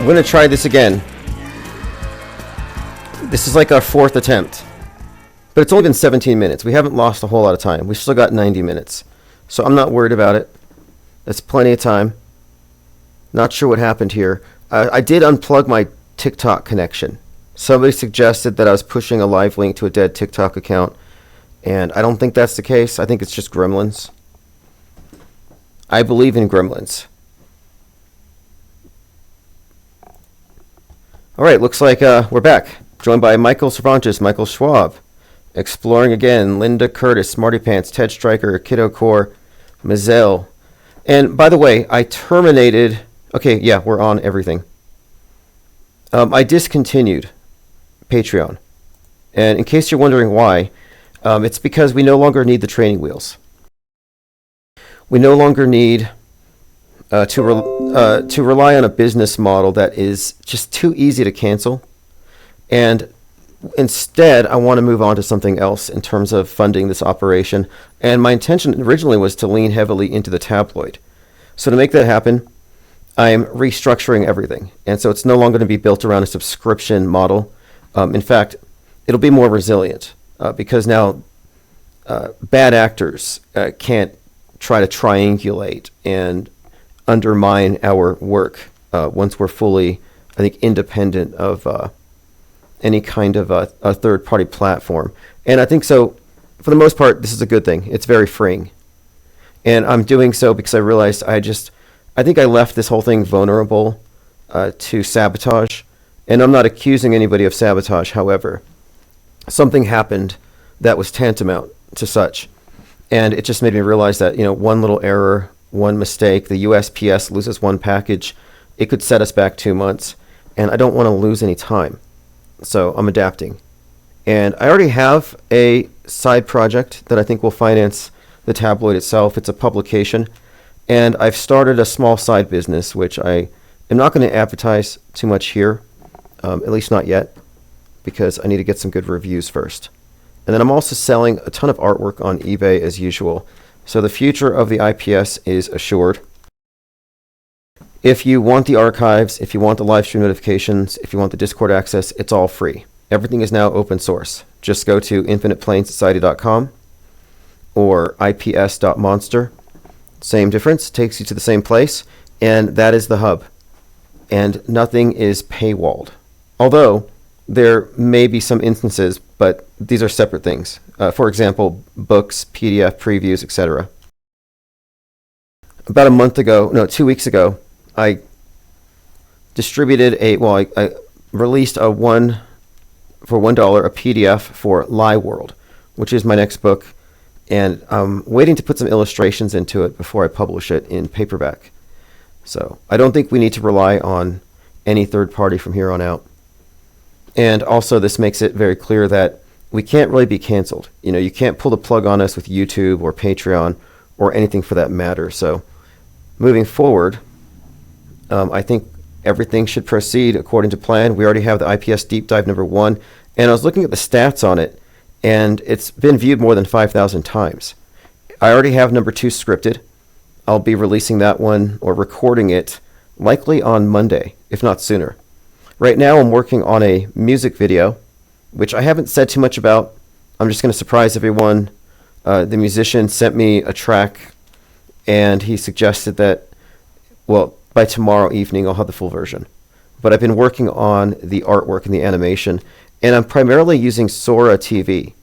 I'm going to try this again. This is like our fourth attempt. But it's only been 17 minutes. We haven't lost a whole lot of time. We've still got 90 minutes. So I'm not worried about it. That's plenty of time. Not sure what happened here. I did unplug my TikTok connection. Somebody suggested that I was pushing a live link to a dead TikTok account. And I don't think that's the case. I think it's just gremlins. I believe in gremlins. All right, looks like we're back. Joined by Michael Cervantes, Michael Schwab. Exploring again, Linda Curtis, Smarty Pants, Ted Stryker, Kiddo Core, Mazel. And by the way, I terminated... Okay, yeah, we're on everything. I discontinued Patreon. And in case you're wondering why, it's because we no longer need the training wheels. We no longer need to rely on a business model that is just too easy to cancel. And instead, I want to move on to something else in terms of funding this operation. And my intention originally was to lean heavily into the tabloid. So to make that happen, I'm restructuring everything. And so it's no longer going to be built around a subscription model. In fact, it'll be more resilient because now bad actors can't try to triangulate and undermine our work once we're fully, I think, independent of any kind of a third-party platform. And I think so, for the most part, this is a good thing. It's very freeing. And I'm doing so because I realized I think I left this whole thing vulnerable to sabotage. And I'm not accusing anybody of sabotage, however. Something happened that was tantamount to such. And it just made me realize that, one little error, one mistake, the USPS loses one package, it could set us back 2 months. And I don't want to lose any time. So I'm adapting. And I already have a side project that I think will finance the tabloid itself. It's a publication. And I've started a small side business, which I am not going to advertise too much here, at least not yet, because I need to get some good reviews first. And then I'm also selling a ton of artwork on eBay as usual. So the future of the IPS is assured. If you want the archives, if you want the live stream notifications, if you want the Discord access, it's all free. Everything is now open source. Just go to infiniteplanesociety.com or ips.monster. Same difference, takes you to the same place, and that is the hub. And nothing is paywalled. Although there may be some instances, but these are separate things. For example, books, PDF, previews, etc. About 2 weeks ago, I distributed I released for $1 a PDF for Lie World, which is my next book, and I'm waiting to put some illustrations into it before I publish it in paperback. So I don't think we need to rely on any third party from here on out. And also this makes it very clear that we can't really be canceled. You can't pull the plug on us with YouTube or Patreon or anything for that matter. So moving forward, I think everything should proceed according to plan. We already have the IPS Deep Dive #1, and I was looking at the stats on it, and it's been viewed more than 5,000 times. I already have #2 scripted. I'll be releasing that one or recording it likely on Monday, if not sooner. Right now I'm working on a music video, which I haven't said too much about. I'm just going to surprise everyone. The musician sent me a track, and he suggested that, by tomorrow evening, I'll have the full version. But I've been working on the artwork and the animation, and I'm primarily using Sora TV,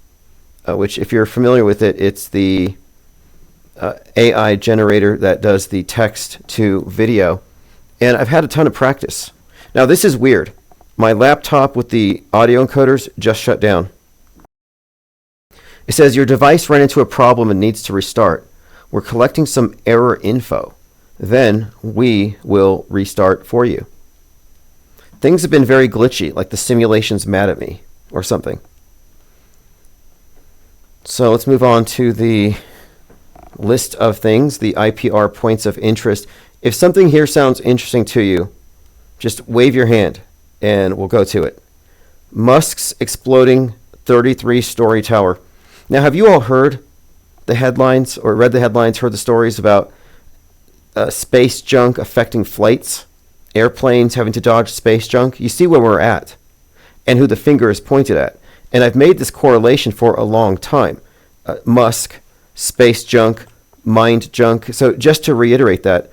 which, if you're familiar with it, it's the AI generator that does the text to video. And I've had a ton of practice. Now, this is weird. My laptop with the audio encoders just shut down. It says, your device ran into a problem and needs to restart. We're collecting some error info. Then we will restart for you. Things have been very glitchy, like the simulation's mad at me or something. So let's move on to the list of things, the IPR points of interest. If something here sounds interesting to you, just wave your hand and we'll go to it. Musk's exploding 33-story tower. Now, have you all heard the headlines or read the headlines, heard the stories about space junk affecting flights airplanes having to dodge space junk. You see where we're at and who the finger is pointed at. And I've made this correlation for a long time. Musk, space junk, mind junk. So just to reiterate that,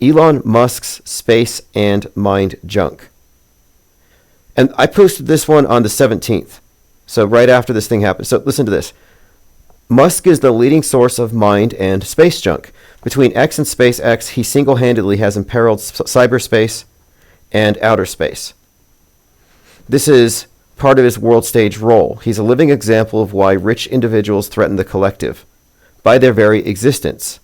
Elon Musk's space and mind junk. And I posted this one on the 17th. So right after this thing happened. So listen to this. Musk is the leading source of mind and space junk. Between X and SpaceX, he single-handedly has imperiled cyberspace and outer space. This is part of his world stage role. He's a living example of why rich individuals threaten the collective by their very existence.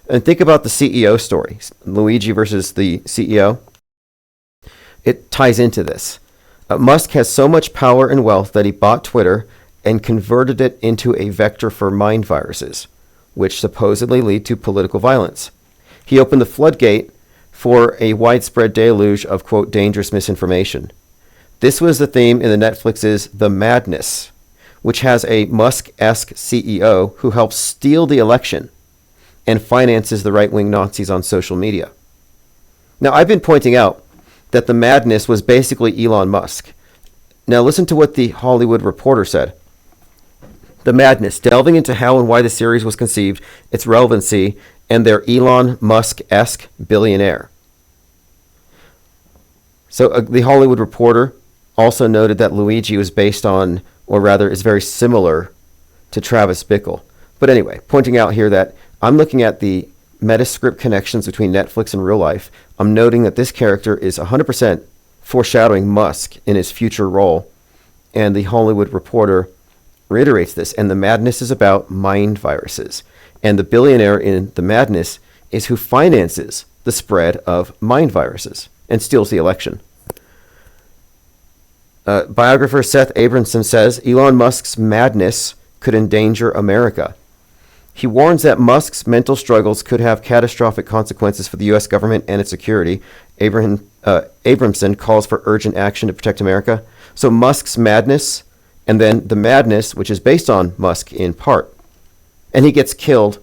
And think about the CEO story, Luigi versus the CEO. It ties into this. Musk has so much power and wealth that he bought Twitter and converted it into a vector for mind viruses, which supposedly lead to political violence. He opened the floodgate for a widespread deluge of, quote, dangerous misinformation. This was the theme in the Netflix's The Madness, which has a Musk-esque CEO who helps steal the election and finances the right-wing Nazis on social media. Now, I've been pointing out that The Madness was basically Elon Musk. Now, listen to what the Hollywood Reporter said. The Madness, delving into how and why the series was conceived, its relevancy, and their Elon Musk-esque billionaire. So the Hollywood Reporter also noted that Luigi was based on, or rather is very similar to Travis Bickle. But anyway, pointing out here that I'm looking at the Metascript connections between Netflix and real life. I'm noting that this character is 100% foreshadowing Musk in his future role. And the Hollywood Reporter reiterates this. And The Madness is about mind viruses. And the billionaire in The Madness is who finances the spread of mind viruses and steals the election. Biographer Seth Abramson says Elon Musk's madness could endanger America. He warns that Musk's mental struggles could have catastrophic consequences for the U.S. government and its security. Abramson calls for urgent action to protect America. So Musk's madness, and then The Madness, which is based on Musk in part. And he gets killed,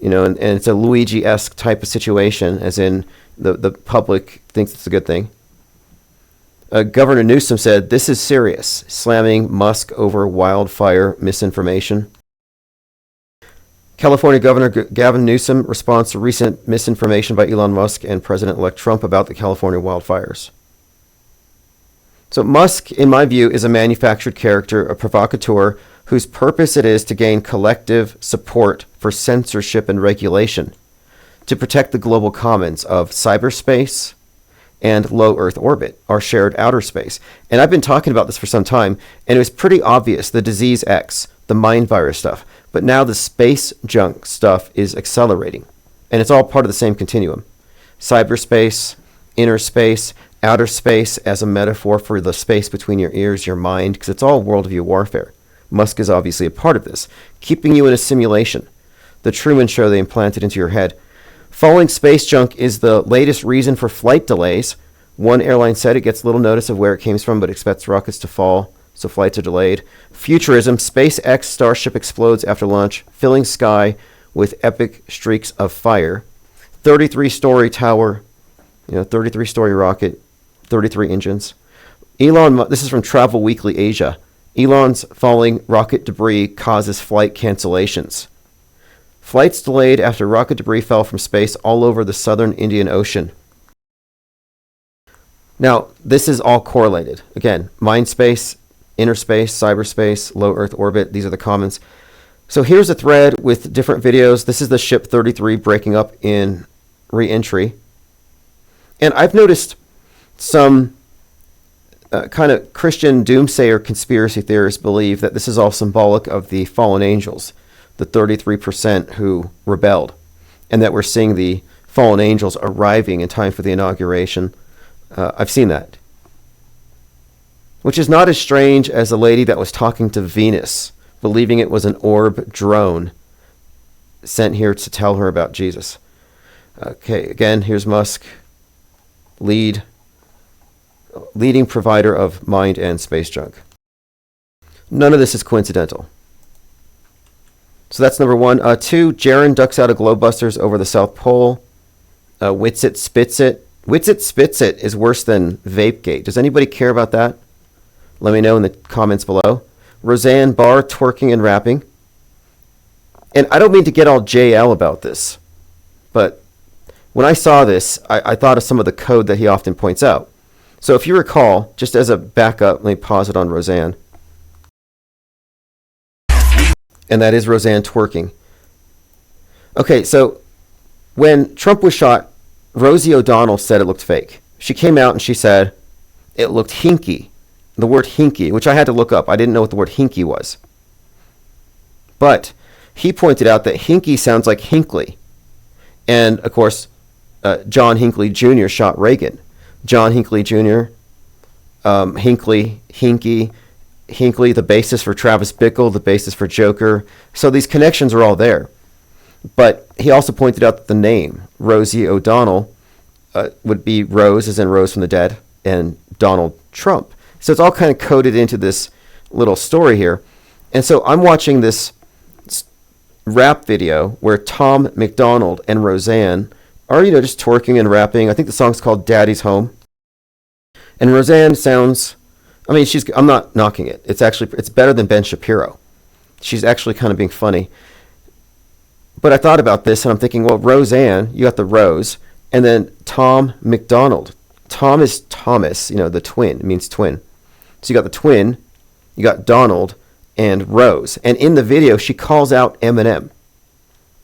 and it's a Luigi-esque type of situation, as in the public thinks it's a good thing. Governor Newsom said, this is serious, slamming Musk over wildfire misinformation. California Governor Gavin Newsom responds to recent misinformation by Elon Musk and President-elect Trump about the California wildfires. So Musk, in my view, is a manufactured character, a provocateur, whose purpose it is to gain collective support for censorship and regulation, to protect the global commons of cyberspace and low Earth orbit, our shared outer space. And I've been talking about this for some time, and it was pretty obvious, the disease X, the mind virus stuff. But now the space junk stuff is accelerating. And it's all part of the same continuum. Cyberspace, inner space, outer space as a metaphor for the space between your ears, your mind, because it's all worldview warfare. Musk is obviously a part of this, keeping you in a simulation. The Truman Show they implanted into your head. Falling space junk is the latest reason for flight delays. One airline said it gets little notice of where it came from, but expects rockets to fall, so flights are delayed. Futurism, SpaceX Starship explodes after launch, filling sky with epic streaks of fire. 33-story tower, 33-story rocket, 33 engines. This is from Travel Weekly Asia. Elon's falling rocket debris causes flight cancellations. Flights delayed after rocket debris fell from space all over the southern Indian Ocean. Now, this is all correlated. Again, mind space, inner space, cyberspace, low Earth orbit. These are the commons. So here's a thread with different videos. This is the ship 33 breaking up in re-entry. And I've noticed some kind of Christian doomsayer conspiracy theorists believe that this is all symbolic of the fallen angels, the 33% who rebelled, and that we're seeing the fallen angels arriving in time for the inauguration. I've seen that. Which is not as strange as the lady that was talking to Venus, believing it was an orb drone sent here to tell her about Jesus. Okay, again, here's Musk, leading provider of mind and space junk. None of this is coincidental. So that's number one. 2, Jaren ducks out of Globebusters over the South Pole. Wits it, spits it. Witsit Spits It is worse than Vapegate. Does anybody care about that? Let me know in the comments below. Roseanne Barr twerking and rapping. And I don't mean to get all JL about this, but when I saw this, I thought of some of the code that he often points out. So if you recall, just as a backup, let me pause it on Roseanne. And that is Roseanne twerking. Okay, so when Trump was shot, Rosie O'Donnell said it looked fake. She came out and she said it looked hinky. The word hinky, which I had to look up. I didn't know what the word hinky was. But he pointed out that hinky sounds like Hinckley. And, of course, John Hinckley Jr. shot Reagan. John Hinckley Jr., Hinckley, Hinky, Hinckley, the basis for Travis Bickle, the basis for Joker. So these connections are all there. But he also pointed out that the name, Rosie O'Donnell, would be Rose, as in Rose from the Dead, and Donald Trump. So it's all kind of coded into this little story here. And so I'm watching this rap video where Tom McDonald and Roseanne are, just twerking and rapping. I think the song's called Daddy's Home. And Roseanne sounds, I'm not knocking it. It's better than Ben Shapiro. She's actually kind of being funny. But I thought about this and I'm thinking, well, Roseanne, you got the Rose, and then Tom McDonald. Tom is Thomas, the twin. It means twin. So you got the twin, you got Donald, and Rose. And in the video, she calls out Eminem.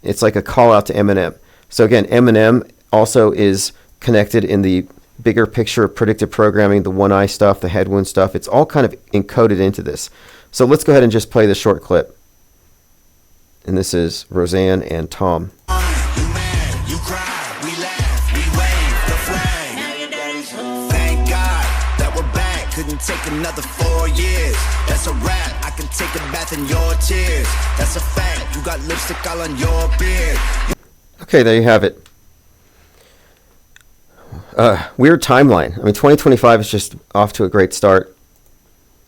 It's like a call out to Eminem. So again, Eminem also is connected in the bigger picture of predictive programming, the one eye stuff, the head wound stuff. It's all kind of encoded into this. So let's go ahead and just play this short clip. And this is Roseanne and Tom. Take another 4 years. That's a wrap. I can take a bath in your tears. That's a fact. You got lipstick all on your beard. Okay, there you have it. Weird timeline. 2025 is just off to a great start.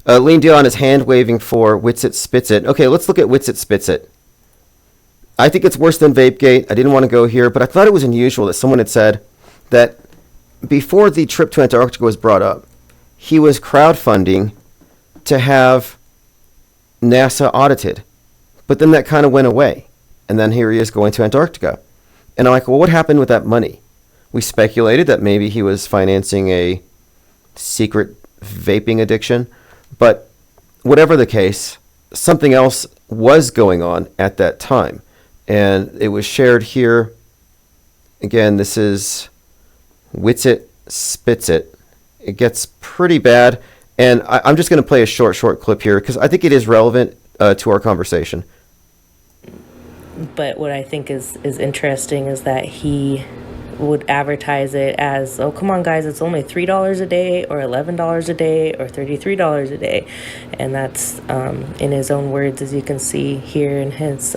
Lean Dion is hand waving for Witsit Spits It. Okay, let's look at Witsit Spits It. I think it's worse than Vapegate. I didn't want to go here, but I thought it was unusual that someone had said that before the trip to Antarctica was brought up, he was crowdfunding to have NASA audited. But then that kind of went away. And then here he is going to Antarctica. And I'm like, well, what happened with that money? We speculated that maybe he was financing a secret vaping addiction. But whatever the case, something else was going on at that time. And it was shared here. Again, this is Witsit Spits It. It gets pretty bad, and I'm just going to play a short clip here because I think it is relevant to our conversation. But what I think is interesting is that he would advertise it as, oh, come on, guys, it's only $3 a day or $11 a day or $33 a day. And that's in his own words, as you can see here in his...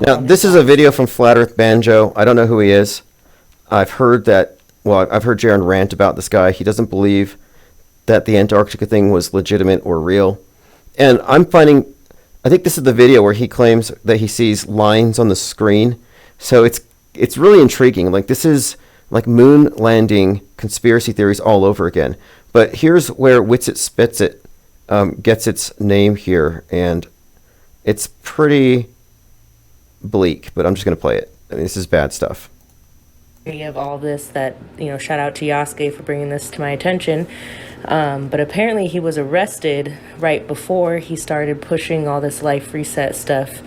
Now, this is a video from Flat Earth Banjo. I don't know who he is. I've heard Jaron rant about this guy. He doesn't believe that the Antarctica thing was legitimate or real. And I think this is the video where he claims that he sees lines on the screen. So it's really intriguing. Like, this is like moon landing conspiracy theories all over again. But here's where Witsit Spits It gets its name here. And it's pretty bleak, but I'm just going to play it. This is bad stuff. Of all this that, shout out to Yasuke for bringing this to my attention. But apparently he was arrested right before he started pushing all this life reset stuff.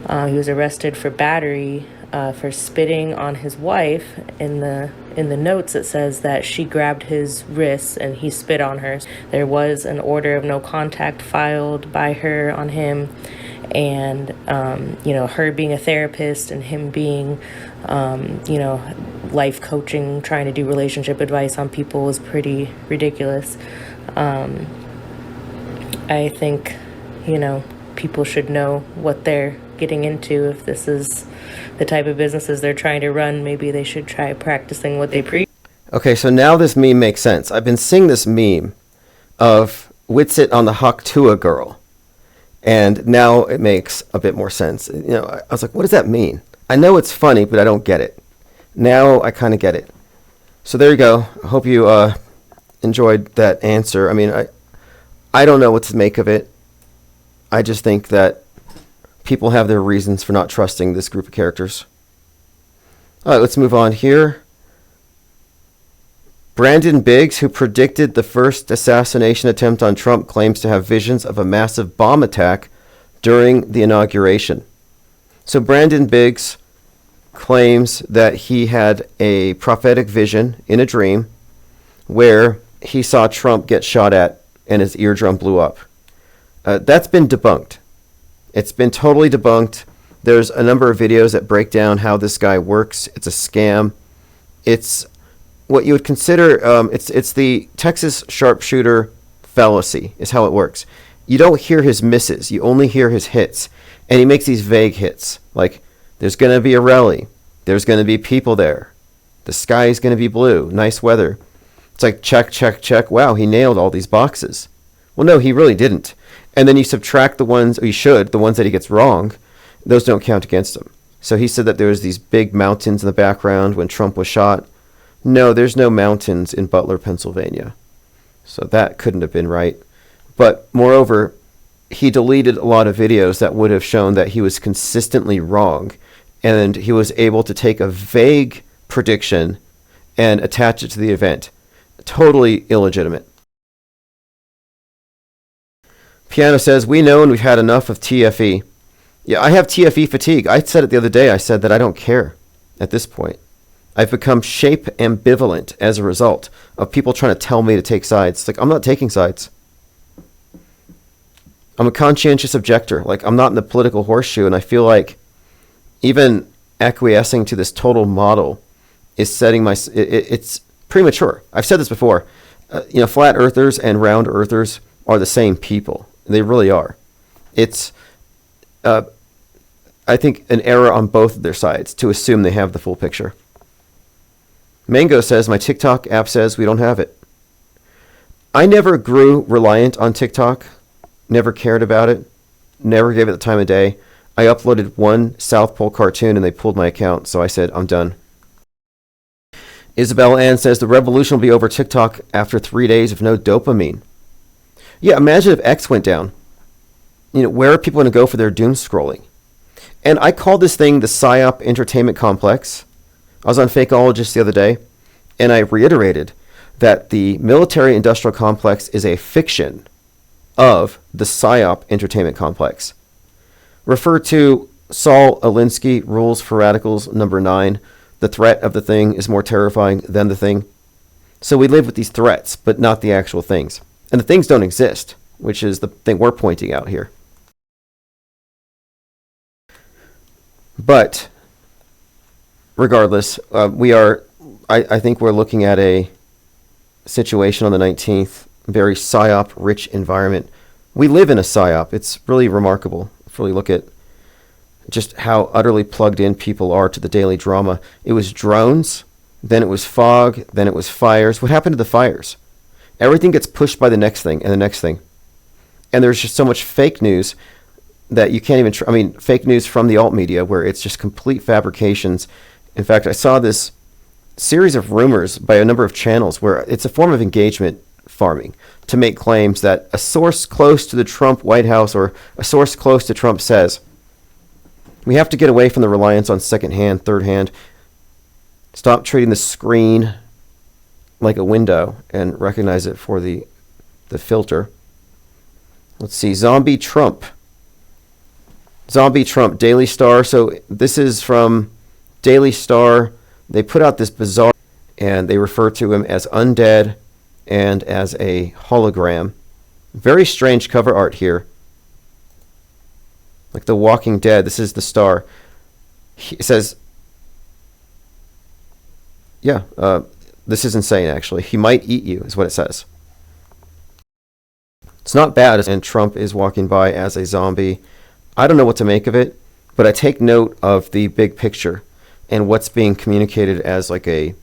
He was arrested for battery, for spitting on his wife. In the notes it says that she grabbed his wrists and he spit on her. There was an order of no contact filed by her on him. And, her being a therapist and him being, life coaching, trying to do relationship advice on people was pretty ridiculous. I think, people should know what they're getting into. If this is the type of businesses they're trying to run, maybe they should try practicing what they preach. Okay, so now this meme makes sense. I've been seeing this meme of Witsit on the Haktua girl. And now it makes a bit more sense. I was like, what does that mean? I know it's funny, but I don't get it. Now I kind of get it. So there you go. I hope you enjoyed that answer. I mean, I don't know what to make of it. I just think that people have their reasons for not trusting this group of characters. All right, let's move on here. Brandon Biggs, who predicted the first assassination attempt on Trump, claims to have visions of a massive bomb attack during the inauguration. So Brandon Biggs claims that he had a prophetic vision in a dream where he saw Trump get shot at and his eardrum blew up. That's been debunked. It's been totally debunked. There's a number of videos that break down how this guy works. It's a scam. It's what you would consider, it's the Texas sharpshooter fallacy is how it works. You don't hear his misses. You only hear his hits. And he makes these vague hits. Like, there's going to be a rally. There's going to be people there. The sky is going to be blue. Nice weather. It's like, check, check, check. Wow, he nailed all these boxes. Well, no, he really didn't. And then you subtract the ones, or you should, the ones that he gets wrong. Those don't count against him. So he said that there was these big mountains in the background when Trump was shot. No, there's no mountains in Butler, Pennsylvania. So that couldn't have been right. But moreover, he deleted a lot of videos that would have shown that he was consistently wrong. And he was able to take a vague prediction and attach it to the event. Totally illegitimate. Piano says, we know and we've had enough of TFE. Yeah, I have TFE fatigue. I said it the other day. I said that I don't care at this point. I've become shape ambivalent as a result of people trying to tell me to take sides. It's like, I'm not taking sides. I'm a conscientious objector. Like, I'm not in the political horseshoe, and I feel like even acquiescing to this total model is setting my... it's premature. I've said this before. Flat earthers and round earthers are the same people. They really are. It's, I think, an error on both of their sides to assume they have the full picture. Mango says, my TikTok app says we don't have it. I never grew reliant on TikTok. Never cared about it. Never gave it the time of day. I uploaded one South Pole cartoon and they pulled my account, so I said, I'm done. Isabel Ann says, the revolution will be over TikTok after 3 days of no dopamine. Yeah, imagine if X went down. Where are people going to go for their doom scrolling? And I called this thing the PSYOP entertainment complex. I was on Fakeologist the other day, and I reiterated that the military-industrial complex is a fiction of the PSYOP entertainment complex. Refer to Saul Alinsky, Rules for Radicals, number 9. The threat of the thing is more terrifying than the thing. So we live with these threats, but not the actual things. And the things don't exist, which is the thing we're pointing out here. But regardless, I think we're looking at a situation on the 19th, very PSYOP-rich environment. We live in a PSYOP. It's really remarkable if you really look at just how utterly plugged in people are to the daily drama. It was drones, then it was fog, then it was fires. What happened to the fires? Everything gets pushed by the next thing and the next thing. And there's just so much fake news that you can't even... fake news from the alt media where it's just complete fabrications. In fact, I saw this series of rumors by a number of channels where it's a form of engagement farming to make claims that a source close to the Trump White House or a source close to Trump says, we have to get away from the reliance on second hand, third hand. Stop treating the screen like a window and recognize it for the filter. Let's see, Zombie Trump, Daily Star. So this is from Daily Star. They put out this bizarre, and they refer to him as undead and as a hologram. Very strange cover art here. Like The Walking Dead. This is the Star. It says, this is insane, actually. He might eat you, is what it says. It's not bad, and Trump is walking by as a zombie. I don't know what to make of it, but I take note of the big picture and what's being communicated as like a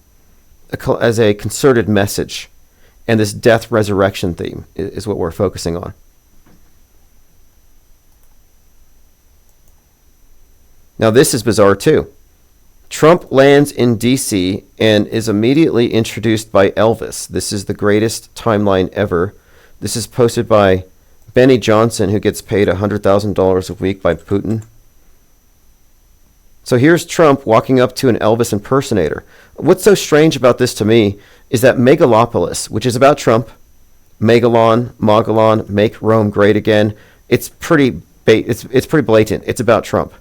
concerted message. And this death resurrection theme is what we're focusing on. Now this is bizarre too. Trump lands in D.C. and is immediately introduced by Elvis. This is the greatest timeline ever. This is posted by Benny Johnson, who gets paid $100,000 a week by Putin. So here's Trump walking up to an Elvis impersonator. What's so strange about this to me is that Megalopolis, which is about Trump, Megalon, Mogalon, make Rome great again, it's pretty blatant. It's about Trump.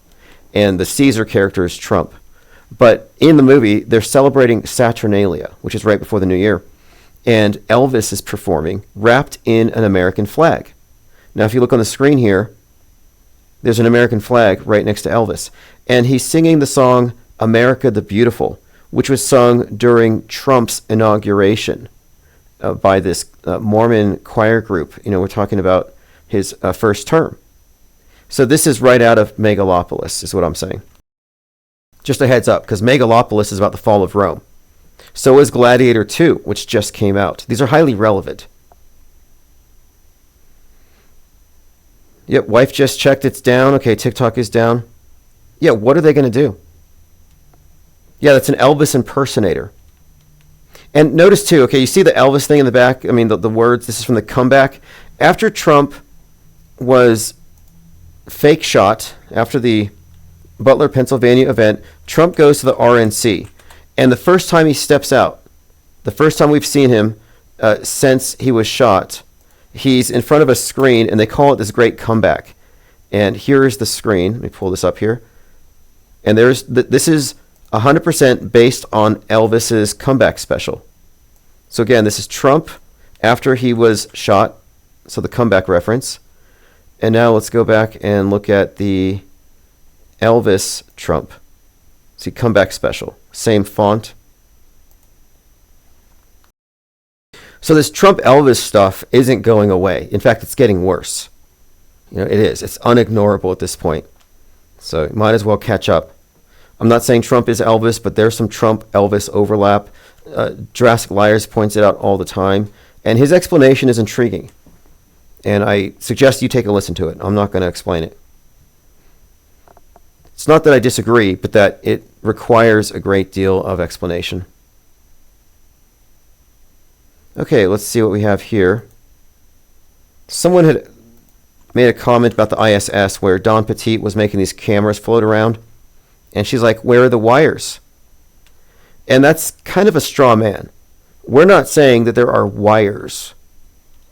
And the Caesar character is Trump. But in the movie, they're celebrating Saturnalia, which is right before the new year. And Elvis is performing, wrapped in an American flag. Now, if you look on the screen here, there's an American flag right next to Elvis. And he's singing the song America the Beautiful, which was sung during Trump's inauguration by this Mormon choir group. We're talking about his first term. So this is right out of Megalopolis, is what I'm saying. Just a heads up, because Megalopolis is about the fall of Rome. So is Gladiator 2, which just came out. These are highly relevant. Yep, wife just checked, it's down. Okay, TikTok is down. Yeah, what are they going to do? Yeah, that's an Elvis impersonator. And notice too, okay, you see the Elvis thing in the back? I mean, the words, this is from the comeback. After Trump was fake shot, after the Butler, Pennsylvania event, Trump goes to the RNC. And the first time he steps out, the first time we've seen him since he was shot, he's in front of a screen, and they call it this great comeback. And here's the screen. Let me pull this up here. And this is 100% based on Elvis's comeback special. So again, this is Trump after he was shot, so the comeback reference. And now let's go back and look at the Elvis Trump. See, comeback special. Same font. So this Trump-Elvis stuff isn't going away. In fact, it's getting worse. It is. It's unignorable at this point. So you might as well catch up. I'm not saying Trump is Elvis, but there's some Trump-Elvis overlap. Jurassic Liars points it out all the time. And his explanation is intriguing. And I suggest you take a listen to it. I'm not going to explain it. It's not that I disagree, but that it requires a great deal of explanation. Okay, let's see what we have here. Someone had made a comment about the ISS where Don Petit was making these cameras float around. And she's like, where are the wires? And that's kind of a straw man. We're not saying that there are wires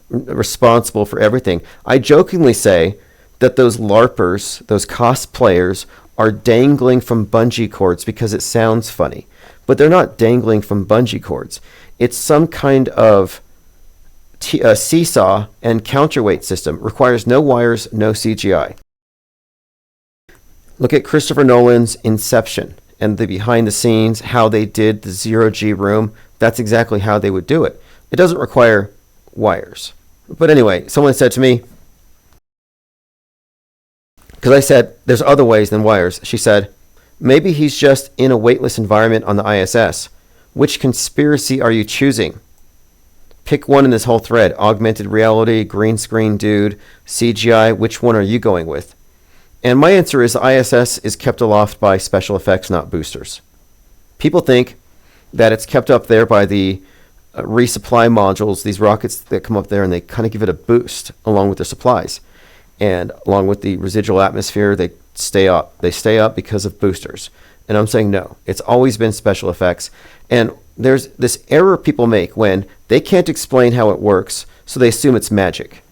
responsible for everything. I jokingly say that those LARPers, those cosplayers, are dangling from bungee cords because it sounds funny. But they're not dangling from bungee cords. It's some kind of seesaw and counterweight system. Requires no wires, no CGI. Look at Christopher Nolan's Inception and the behind the scenes, how they did the zero-G room. That's exactly how they would do it. It doesn't require wires. But anyway, someone said to me, because I said, there's other ways than wires. She said, maybe he's just in a weightless environment on the ISS. Which conspiracy are you choosing? Pick one in this whole thread. Augmented reality, green screen dude, CGI. Which one are you going with? And my answer is the ISS is kept aloft by special effects, not boosters. People think that it's kept up there by the resupply modules, these rockets that come up there and they kind of give it a boost along with their supplies. And along with the residual atmosphere, they stay up. They stay up because of boosters. And I'm saying no. It's always been special effects. And there's this error people make when they can't explain how it works, so they assume it's magic.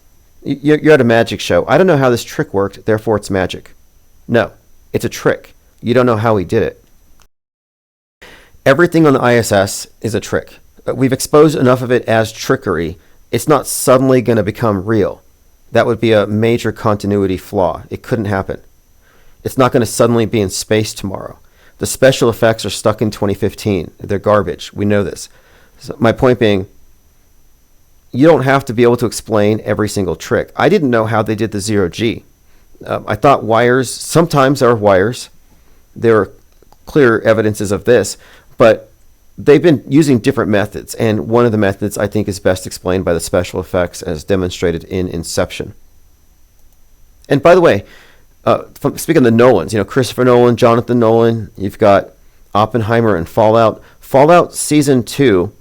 You're at a magic show. I don't know how this trick worked, therefore it's magic. No, it's a trick. You don't know how he did it. Everything on the ISS is a trick. We've exposed enough of it as trickery. It's not suddenly going to become real. That would be a major continuity flaw. It couldn't happen. It's not going to suddenly be in space tomorrow. The special effects are stuck in 2015. They're garbage. We know this. So my point being, you don't have to be able to explain every single trick. I didn't know how they did the zero-G. I thought wires, sometimes there are wires. There are clear evidences of this, but they've been using different methods, and one of the methods I think is best explained by the special effects as demonstrated in Inception. And by the way, speaking of the Nolans, Christopher Nolan, Jonathan Nolan, you've got Oppenheimer and Fallout. Fallout Season 2,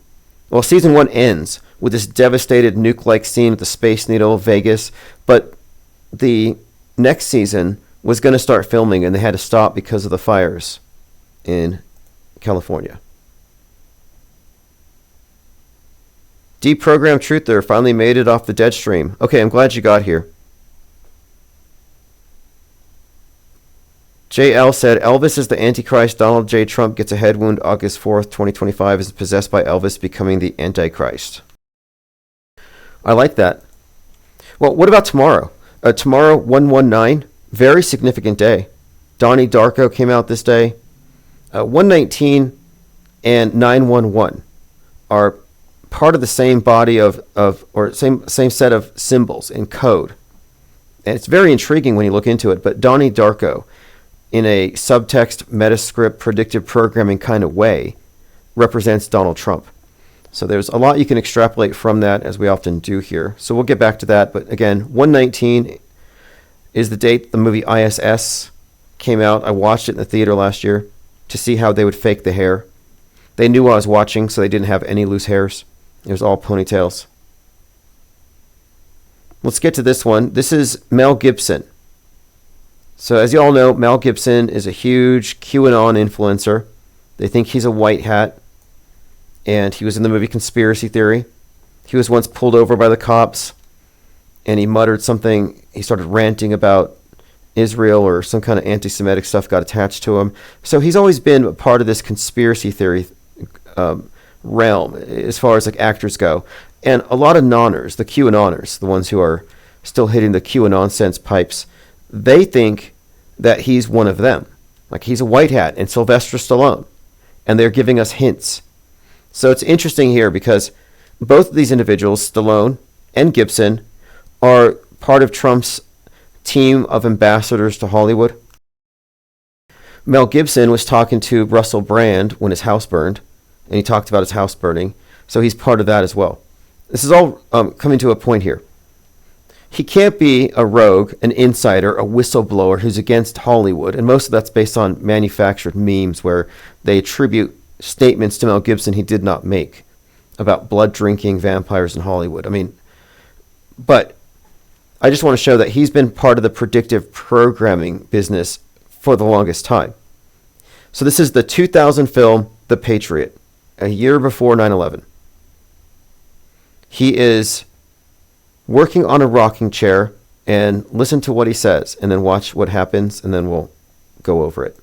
well, Season 1 ends with this devastated nuke-like scene with the Space Needle, Vegas, but the next season was going to start filming and they had to stop because of the fires in California. Deprogrammed Truther finally made it off the dead stream. Okay, I'm glad you got here. JL said, Elvis is the Antichrist. Donald J. Trump gets a head wound August 4th, 2025, is possessed by Elvis, becoming the Antichrist. I like that. Well, what about tomorrow? Tomorrow, 119, very significant day. Donnie Darko came out this day. 119 and 911 are part of the same body or same set of symbols in code. And it's very intriguing when you look into it, but Donnie Darko, in a subtext, metascript, predictive programming kind of way, represents Donald Trump. So there's a lot you can extrapolate from that, as we often do here. So we'll get back to that. But again, 119 is the date the movie ISS came out. I watched it in the theater last year to see how they would fake the hair. They knew I was watching, so they didn't have any loose hairs. It was all ponytails. Let's get to this one. This is Mel Gibson. So as you all know, Mel Gibson is a huge QAnon influencer. They think he's a white hat. And he was in the movie Conspiracy Theory. He was once pulled over by the cops. And he muttered something. He started ranting about Israel or some kind of anti-Semitic stuff got attached to him. So he's always been a part of this conspiracy theory realm as far as like actors go. And a lot of noners, the QAnoners, the ones who are still hitting the QAnon sense pipes, they think that he's one of them. Like he's a white hat and Sylvester Stallone. And they're giving us hints. So it's interesting here because both of these individuals, Stallone and Gibson, are part of Trump's team of ambassadors to Hollywood. Mel Gibson was talking to Russell Brand when his house burned, and he talked about his house burning. So he's part of that as well. This is all coming to a point here. He can't be a rogue, an insider, a whistleblower who's against Hollywood. And most of that's based on manufactured memes where they attribute statements to Mel Gibson he did not make about blood drinking vampires in Hollywood. I mean, but I just want to show that he's been part of the predictive programming business for the longest time. So this is the 2000 film, The Patriot, a year before 9/11. He is working on a rocking chair, and listen to what he says, and then watch what happens, and then we'll go over it.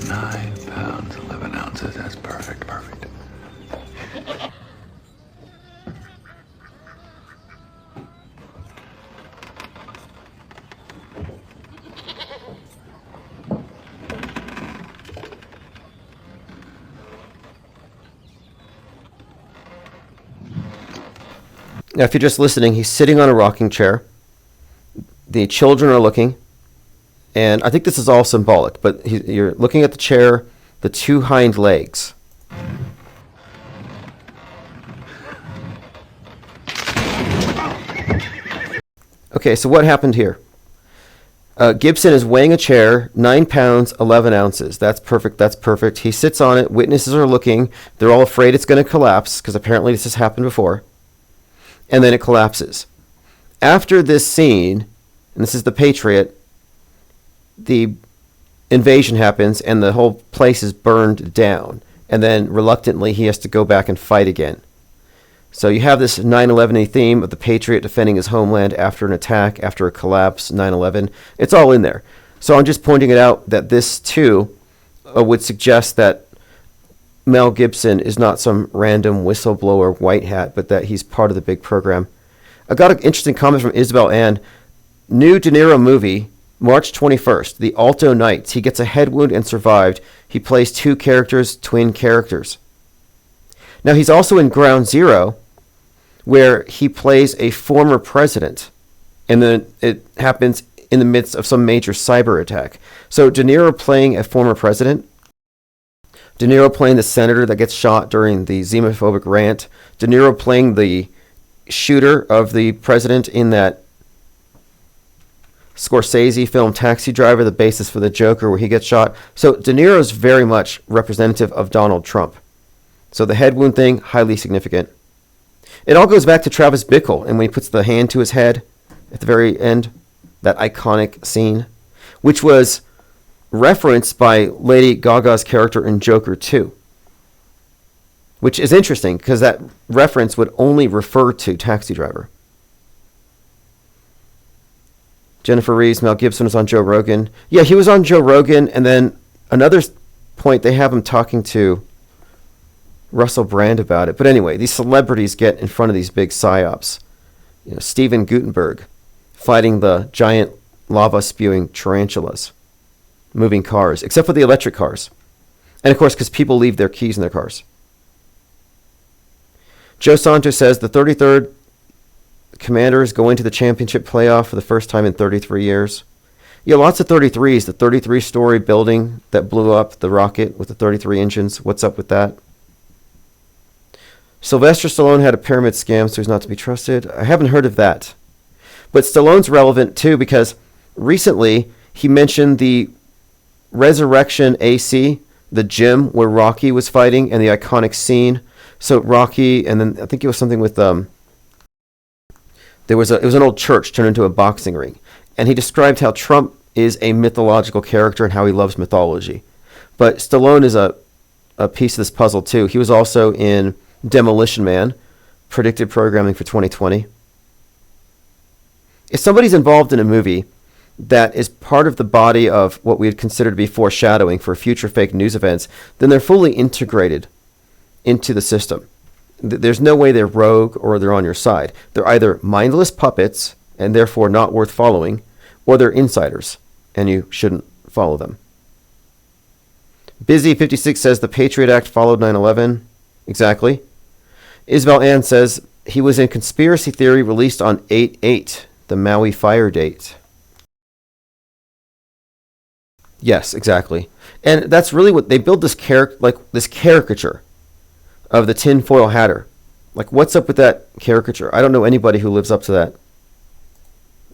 9 pounds, 11 ounces. That's perfect, perfect. Now, if you're just listening, he's sitting on a rocking chair. The children are looking. And I think this is all symbolic, but you're looking at the chair, the two hind legs. Okay, so what happened here? Gibson is weighing a chair, 9 pounds, 11 ounces. That's perfect, that's perfect. He sits on it, witnesses are looking. They're all afraid it's going to collapse, because apparently this has happened before. And then it collapses. After this scene, and this is The Patriot, the invasion happens and the whole place is burned down. And then reluctantly he has to go back and fight again. So you have this 9/11 theme of the Patriot defending his homeland after an attack, after a collapse, 9/11. It's all in there. So I'm just pointing it out that this too would suggest that Mel Gibson is not some random whistleblower white hat, but that he's part of the big program. I got an interesting comment from Isabel Ann. New De Niro movie, March 21st, The Alto Knights. He gets a head wound and survived. He plays two characters, twin characters. Now he's also in Ground Zero, where he plays a former president. And then it happens in the midst of some major cyber attack. So De Niro playing a former president, De Niro playing the senator that gets shot during the xenophobic rant, De Niro playing the shooter of the president in that Scorsese film Taxi Driver, the basis for the Joker, where he gets shot. So De Niro's very much representative of Donald Trump. So the head wound thing, highly significant. It all goes back to Travis Bickle, and when he puts the hand to his head at the very end, that iconic scene, which was referenced by Lady Gaga's character in Joker 2. Which is interesting, because that reference would only refer to Taxi Driver. Jennifer Reeves, Mel Gibson was on Joe Rogan. Yeah, he was on Joe Rogan, and then another point, they have him talking to Russell Brand about it. But anyway, these celebrities get in front of these big psyops. You know, Steven Gutenberg fighting the giant lava-spewing tarantulas, moving cars, except for the electric cars. And of course, because people leave their keys in their cars. Joe Santos says the 33rd Commanders going to the championship playoff for the first time in 33 years. Yeah, lots of 33s. The 33-story building that blew up, the rocket with the 33 engines. What's up with that? Sylvester Stallone had a pyramid scam, so he's not to be trusted. I haven't heard of that. But Stallone's relevant, too, because recently he mentioned the Resurrection AC, the gym where Rocky was fighting, and the iconic scene. So Rocky, and then I think it was something with... it was an old church turned into a boxing ring. And he described how Trump is a mythological character and how he loves mythology. But Stallone is a piece of this puzzle, too. He was also in Demolition Man, predictive programming for 2020. If somebody's involved in a movie that is part of the body of what we would consider to be foreshadowing for future fake news events, then they're fully integrated into the system. There's no way they're rogue or they're on your side. They're either mindless puppets and therefore not worth following, or they're insiders and you shouldn't follow them. Busy56 says the Patriot Act followed 9/11. Exactly. Isabel Ann says he was in conspiracy theory released on 8/8, the Maui fire date. Yes, exactly. And that's really what they build this caricature of the tinfoil hatter. Like, what's up with that caricature? I don't know anybody who lives up to that.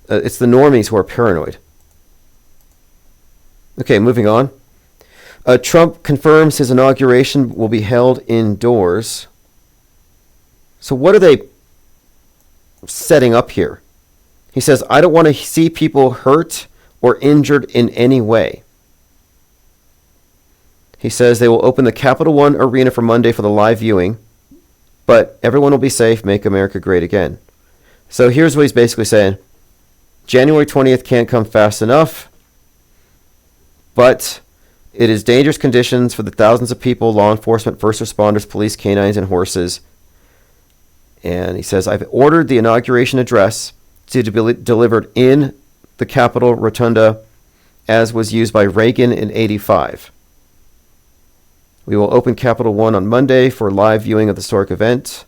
It's the normies who are paranoid. Okay, moving on. Trump confirms his inauguration will be held indoors. So what are they setting up here? He says, I don't want to see people hurt or injured in any way. He says they will open the Capital One Arena for Monday for the live viewing, but everyone will be safe, make America great again. So here's what he's basically saying. January 20th can't come fast enough, but it is dangerous conditions for the thousands of people, law enforcement, first responders, police, canines, and horses. And he says, I've ordered the inauguration address to be delivered in the Capitol Rotunda as was used by Reagan in 85. We will open Capital One on Monday for live viewing of the historic event.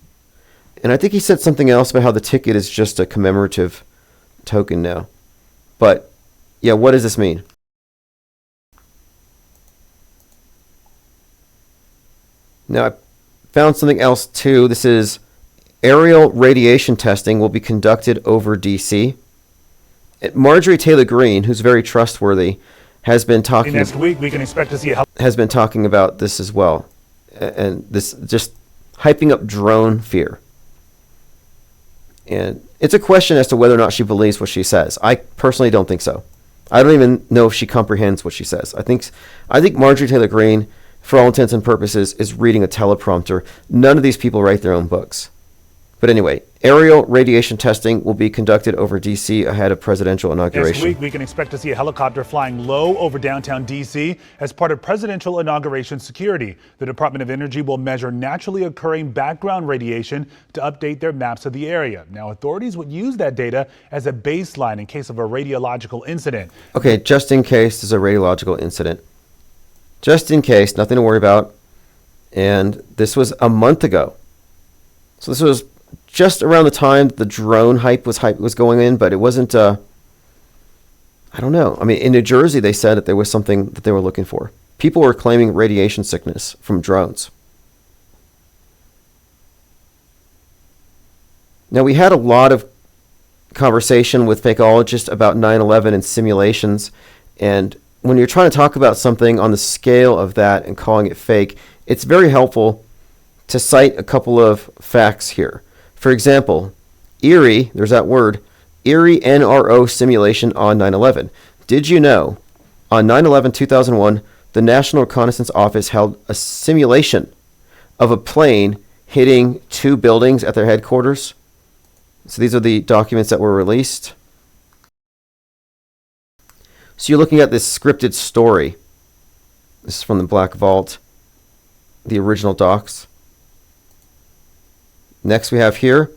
And I think he said something else about how the ticket is just a commemorative token now. But, yeah, what does this mean? Now, I found something else, too. This is aerial radiation testing will be conducted over D.C. Marjorie Taylor Greene, who's very trustworthy, has been talking. Next week, we can expect to see has been talking about this as well, and this just hyping up drone fear. And it's a question as to whether or not she believes what she says. I personally don't think so. I don't even know if she comprehends what she says. I think Marjorie Taylor Greene, for all intents and purposes, is reading a teleprompter. None of these people write their own books. But anyway, aerial radiation testing will be conducted over D.C. ahead of presidential inauguration. Next week, we can expect to see a helicopter flying low over downtown D.C. as part of presidential inauguration security. The Department of Energy will measure naturally occurring background radiation to update their maps of the area. Now, authorities would use that data as a baseline in case of a radiological incident. Okay, just in case there's a radiological incident. Just in case, nothing to worry about. And this was a month ago. So this was just around the time the drone hype was going in, but it wasn't, I don't know. I mean, in New Jersey, they said that there was something that they were looking for. People were claiming radiation sickness from drones. Now, we had a lot of conversation with fakeologists about 9/11 and simulations. And when you're trying to talk about something on the scale of that and calling it fake, it's very helpful to cite a couple of facts here. For example, ERIE, there's that word, ERIE NRO simulation on 9/11. Did you know on 9/11/2001, the National Reconnaissance Office held a simulation of a plane hitting two buildings at their headquarters? So these are the documents that were released. So you're looking at this scripted story. This is from the Black Vault, the original docs. Next we have here.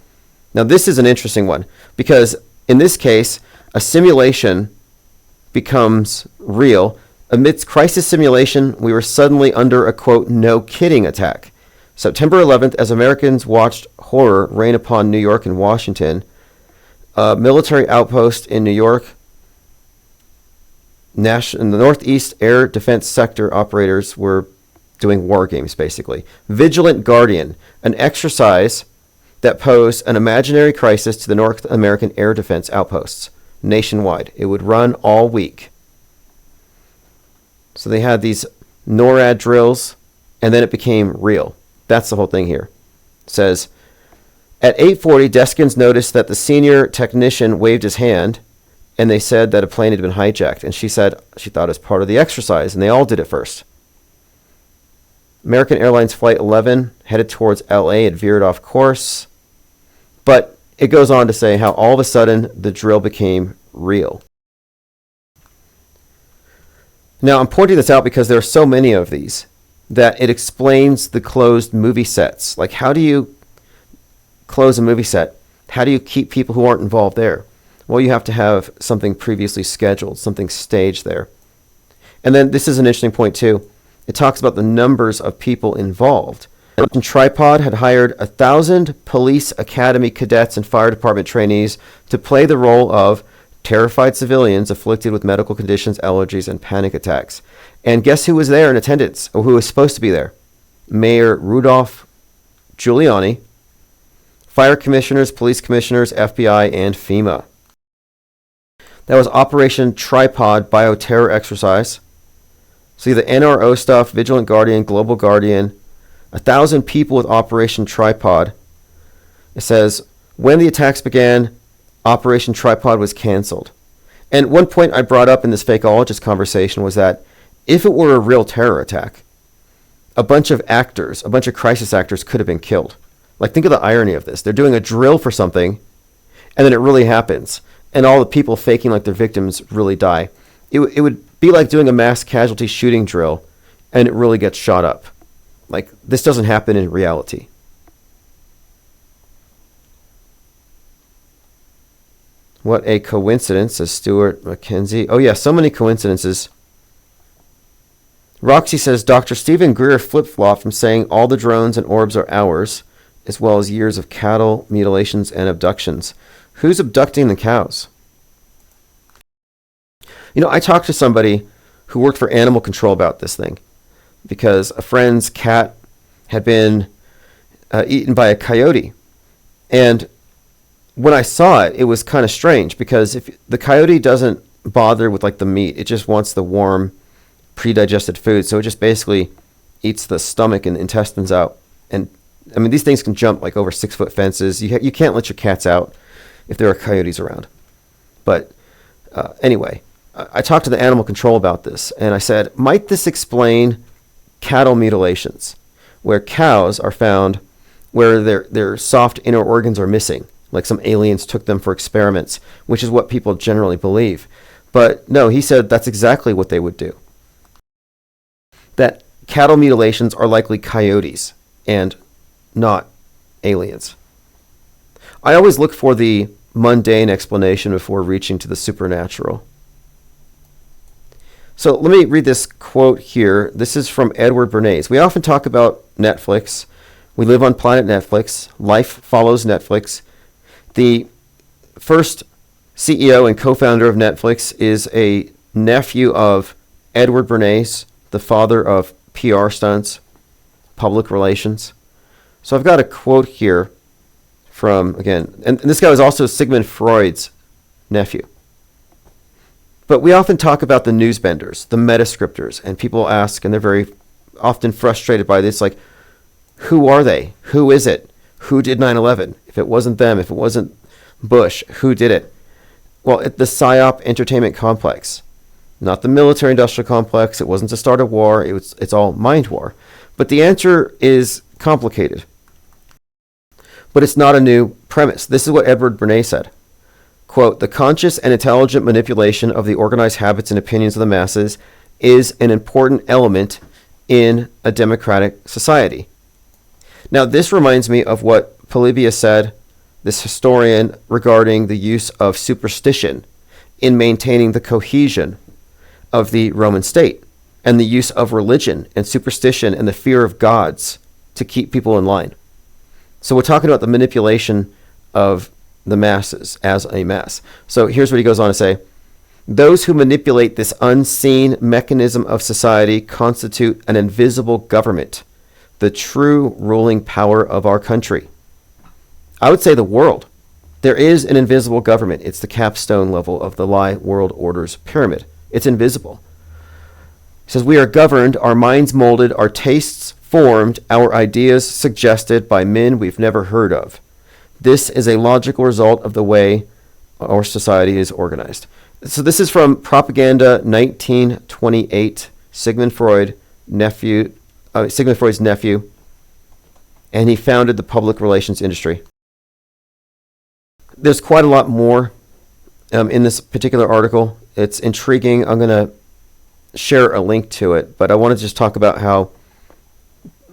Now this is an interesting one because in this case, a simulation becomes real. Amidst crisis simulation, we were suddenly under a, quote, no kidding attack. September 11th, as Americans watched horror rain upon New York and Washington, a military outpost in New York, in the Northeast Air Defense Sector operators were doing war games, basically. Vigilant Guardian, an exercise that posed an imaginary crisis to the North American air defense outposts nationwide. It would run all week. So they had these NORAD drills, and then it became real. That's the whole thing here. It says, at 8:40, Deskins noticed that the senior technician waved his hand, and they said that a plane had been hijacked. And she said she thought it was part of the exercise, and they all did it first. American Airlines Flight 11 headed towards LA. It veered off course. But it goes on to say how all of a sudden the drill became real. Now, I'm pointing this out because there are so many of these that it explains the closed movie sets. Like, how do you close a movie set? How do you keep people who aren't involved there? Well, you have to have something previously scheduled, something staged there. And then this is an interesting point, too. It talks about the numbers of people involved. Tripod had hired 1,000 police academy cadets and fire department trainees to play the role of terrified civilians afflicted with medical conditions, allergies, and panic attacks. And guess who was there in attendance, or who was supposed to be there? Mayor Rudolph Giuliani, fire commissioners, police commissioners, FBI, and FEMA. That was Operation Tripod Bioterror Exercise. See the NRO stuff, Vigilant Guardian, Global Guardian, 1,000 people with Operation Tripod. It says, when the attacks began, Operation Tripod was canceled. And one point I brought up in this fakeologist conversation was that if it were a real terror attack, a bunch of actors, a bunch of crisis actors could have been killed. Like, think of the irony of this. They're doing a drill for something, and then it really happens. And all the people faking like they're victims really die. It would be like doing a mass casualty shooting drill, and it really gets shot up. Like, this doesn't happen in reality. What a coincidence, says Stuart McKenzie. Oh yeah, so many coincidences. Roxy says, Dr. Stephen Greer flip-flopped from saying all the drones and orbs are ours, as well as years of cattle mutilations and abductions. Who's abducting the cows? You know, I talked to somebody who worked for animal control about this thing because a friend's cat had been eaten by a coyote. And when I saw it, it was kind of strange because if the coyote doesn't bother with like the meat, it just wants the warm, pre-digested food. So it just basically eats the stomach and intestines out. And I mean, these things can jump like over 6-foot fences. You can't let your cats out if there are coyotes around. But anyway, I talked to the animal control about this, and I said, might this explain cattle mutilations, where cows are found where their soft inner organs are missing, like some aliens took them for experiments, which is what people generally believe. But no, he said that's exactly what they would do. That cattle mutilations are likely coyotes and not aliens. I always look for the mundane explanation before reaching to the supernatural. So let me read this quote here. This is from Edward Bernays. We often talk about Netflix. We live on planet Netflix. Life follows Netflix. The first CEO and co-founder of Netflix is a nephew of Edward Bernays, the father of PR stunts, public relations. So I've got a quote here from, again, and this guy was also Sigmund Freud's nephew. But we often talk about the newsbenders, the metascriptors, and people ask, and they're very often frustrated by this, like, who are they? Who is it? Who did 9/11? If it wasn't them, if it wasn't Bush, who did it? Well, the PSYOP entertainment complex, not the military-industrial complex. It wasn't to start a war. It's all mind war. But the answer is complicated. But it's not a new premise. This is what Edward Bernays said. Quote, "The conscious and intelligent manipulation of the organized habits and opinions of the masses is an important element in a democratic society." Now, this reminds me of what Polybius said, this historian, regarding the use of superstition in maintaining the cohesion of the Roman state, and the use of religion and superstition and the fear of gods to keep people in line. So we're talking about the manipulation of the masses as a mass. So here's what he goes on to say. Those who manipulate this unseen mechanism of society constitute an invisible government, the true ruling power of our country. I would say the world. There is an invisible government. It's the capstone level of the lie world order's pyramid. It's invisible. He says, we are governed, our minds molded, our tastes formed, our ideas suggested by men we've never heard of. This is a logical result of the way our society is organized. So this is from Propaganda 1928, Sigmund Freud's nephew, and he founded the public relations industry. There's quite a lot more in this particular article. It's intriguing. I'm going to share a link to it, but I want to just talk about how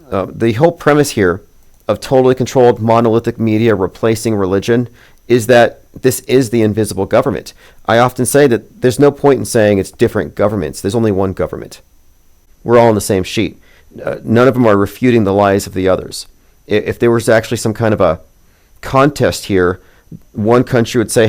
the whole premise here of totally controlled monolithic media replacing religion is that this is the invisible government. I often say that there's no point in saying it's different governments. There's only one government. We're all on the same sheet. None of them are refuting the lies of the others. If there was actually some kind of a contest here, one country would say,